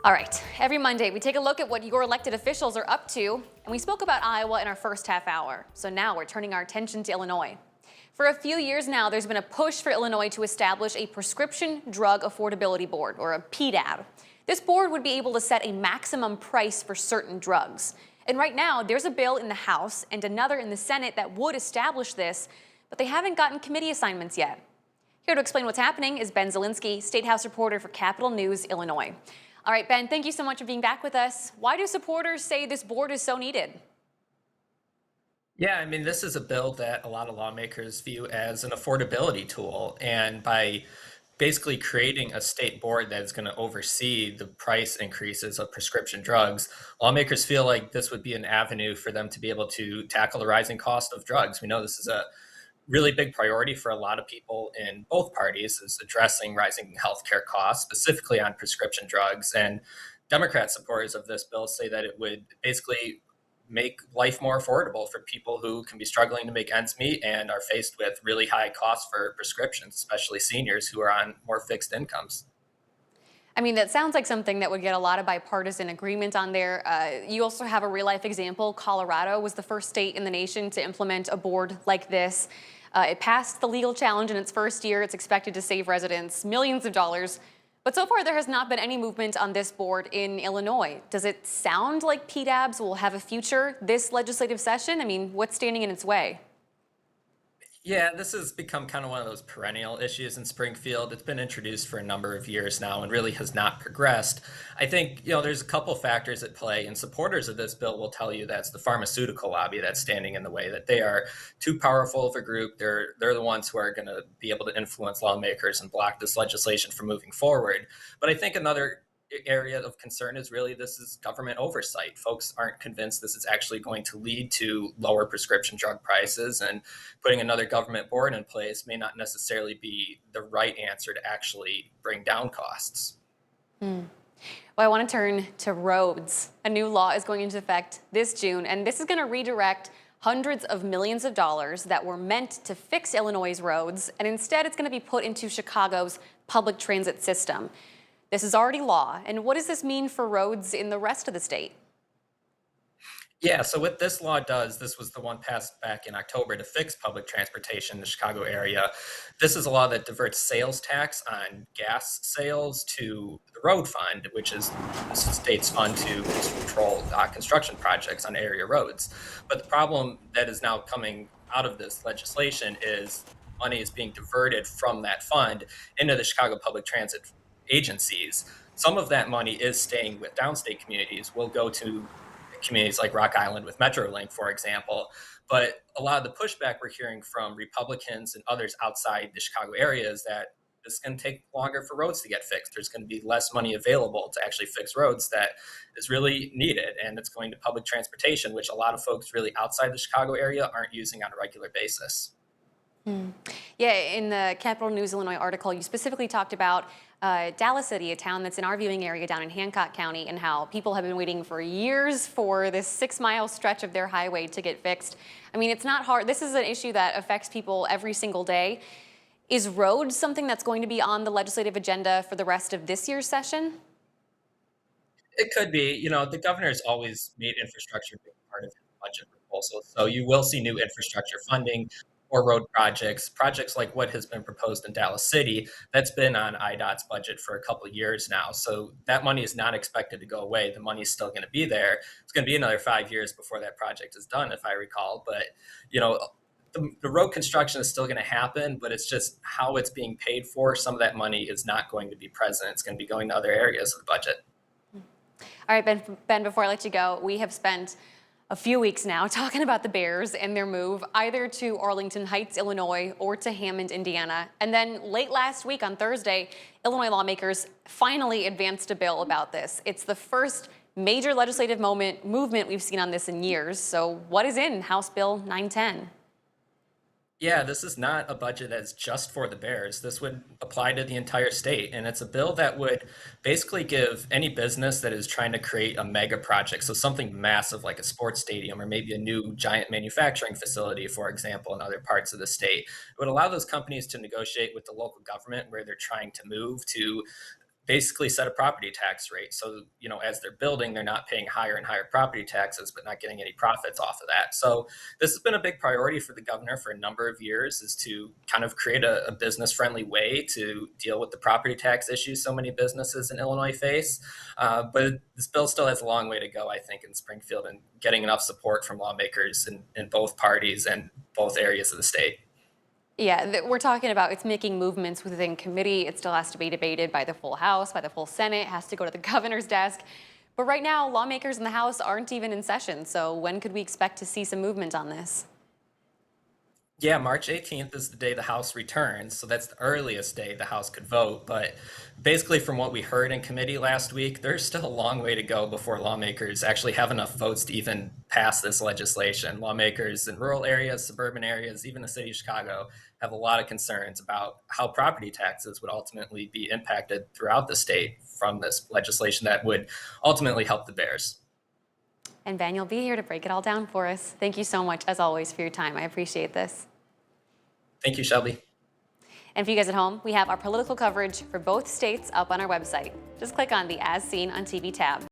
All right, every Monday we take a look at what your elected officials are up to, and we spoke about Iowa in our first half hour. So now we're turning our attention to Illinois. For a few years now, there's been a push for Illinois to establish a Prescription Drug Affordability Board, or a PDAB. This board would be able to set a maximum price for certain drugs. And right now, there's a bill in the House and another in the Senate that would establish this, but they haven't gotten committee assignments yet. Here to explain what's happening is Ben Zielinski, State House reporter for Capitol News, Illinois. All right, Ben, thank you so much for being back with us. Why do supporters say this board is so needed? Yeah, I mean, this is a bill that a lot of lawmakers view as an affordability tool. And by basically creating a state board that is going to oversee the price increases of prescription drugs, lawmakers feel like this would be an avenue for them to be able to tackle the rising cost of drugs. We know this is a really big priority for a lot of people in both parties is addressing rising healthcare costs, specifically on prescription drugs. And Democrat supporters of this bill say that it would basically make life more affordable for people who can be struggling to make ends meet and are faced with really high costs for prescriptions, especially seniors who are on more fixed incomes. I mean, that sounds like something that would get a lot of bipartisan agreement on there. You also have a real life example. Colorado was the first state in the nation to implement a board like this. It passed the legal challenge in its first year. It's expected to save residents millions of dollars. But so far, there has not been any movement on this board in Illinois. Does it sound like PDABs will have a future this legislative session? I mean, what's standing in its way? Yeah, this has become kind of one of those perennial issues in Springfield. It's been introduced for a number of years now and really has not progressed. I think, there's a couple factors at play, and supporters of this bill will tell you that's the pharmaceutical lobby that's standing in the way, that they are too powerful of a group. They're the ones who are going to be able to influence lawmakers and block this legislation from moving forward. But I think another area of concern is really this is government oversight. Folks aren't convinced this is actually going to lead to lower prescription drug prices, and putting another government board in place may not necessarily be the right answer to actually bring down costs. Hmm. Well, I want to turn to roads. A new law is going into effect this June, and this is going to redirect hundreds of millions of dollars that were meant to fix Illinois' roads, and instead it's going to be put into Chicago's public transit system. This is already law, and what does this mean for roads in the rest of the state? Yeah, so what this law does, this was the one passed back in October to fix public transportation in the Chicago area. This is a law that diverts sales tax on gas sales to the road fund, which is the state's fund to control construction projects on area roads. But the problem that is now coming out of this legislation is money is being diverted from that fund into the Chicago public transit agencies. Some of that money is staying with downstate communities, will go to communities like Rock Island with Metrolink, for example. But a lot of the pushback we're hearing from Republicans and others outside the Chicago area is that it's going to take longer for roads to get fixed. There's going to be less money available to actually fix roads that is really needed. And it's going to public transportation, which a lot of folks really outside the Chicago area aren't using on a regular basis. Hmm. Yeah, in the Capitol News Illinois article, you specifically talked about Dallas City, a town that's in our viewing area down in Hancock County, and how people have been waiting for years for this 6 mile stretch of their highway to get fixed. I mean, it's not hard. This is an issue that affects people every single day. Is roads something that's going to be on the legislative agenda for the rest of this year's session? It could be. The governor's always made infrastructure a big part of his budget proposal. So you will see new infrastructure funding or road projects like what has been proposed in Dallas City. That's been on IDOT's budget for a couple of years now. So that money is not expected to go away. The money is still going to be there. It's going to be another 5 years before that project is done, if I recall. But, you know, the road construction is still going to happen, but it's just how it's being paid for. Some of that money is not going to be present. It's going to be going to other areas of the budget. All right, Ben, before I let you go, we have spent a few weeks now talking about the Bears and their move either to Arlington Heights, Illinois, or to Hammond, Indiana. And then late last week on Thursday, Illinois lawmakers finally advanced a bill about this. It's the first major legislative movement we've seen on this in years. So what is in House Bill 910? Yeah, this is not a budget that's just for the Bears. This would apply to the entire state. And it's a bill that would basically give any business that is trying to create a mega project, so something massive like a sports stadium or maybe a new giant manufacturing facility, for example, in other parts of the state. It would allow those companies to negotiate with the local government where they're trying to move to basically set a property tax rate. So, as they're building, they're not paying higher and higher property taxes, but not getting any profits off of that. So this has been a big priority for the governor for a number of years, is to kind of create a business friendly way to deal with the property tax issues so many businesses in Illinois face. But this bill still has a long way to go, I think, in Springfield, and getting enough support from lawmakers in both parties and both areas of the state. Yeah, we're talking about it's making movements within committee. It still has to be debated by the full House, by the full Senate, it has to go to the governor's desk. But right now, lawmakers in the House aren't even in session. So when could we expect to see some movement on this? Yeah, March 18th is the day the House returns, so that's the earliest day the House could vote. But basically, from what we heard in committee last week, there's still a long way to go before lawmakers actually have enough votes to even pass this legislation. Lawmakers in rural areas, suburban areas, even the city of Chicago have a lot of concerns about how property taxes would ultimately be impacted throughout the state from this legislation that would ultimately help the Bears. And Van, you'll be here to break it all down for us. Thank you so much, as always, for your time. I appreciate this. Thank you, Shelby. And for you guys at home, we have our political coverage for both states up on our website. Just click on the As Seen on TV tab.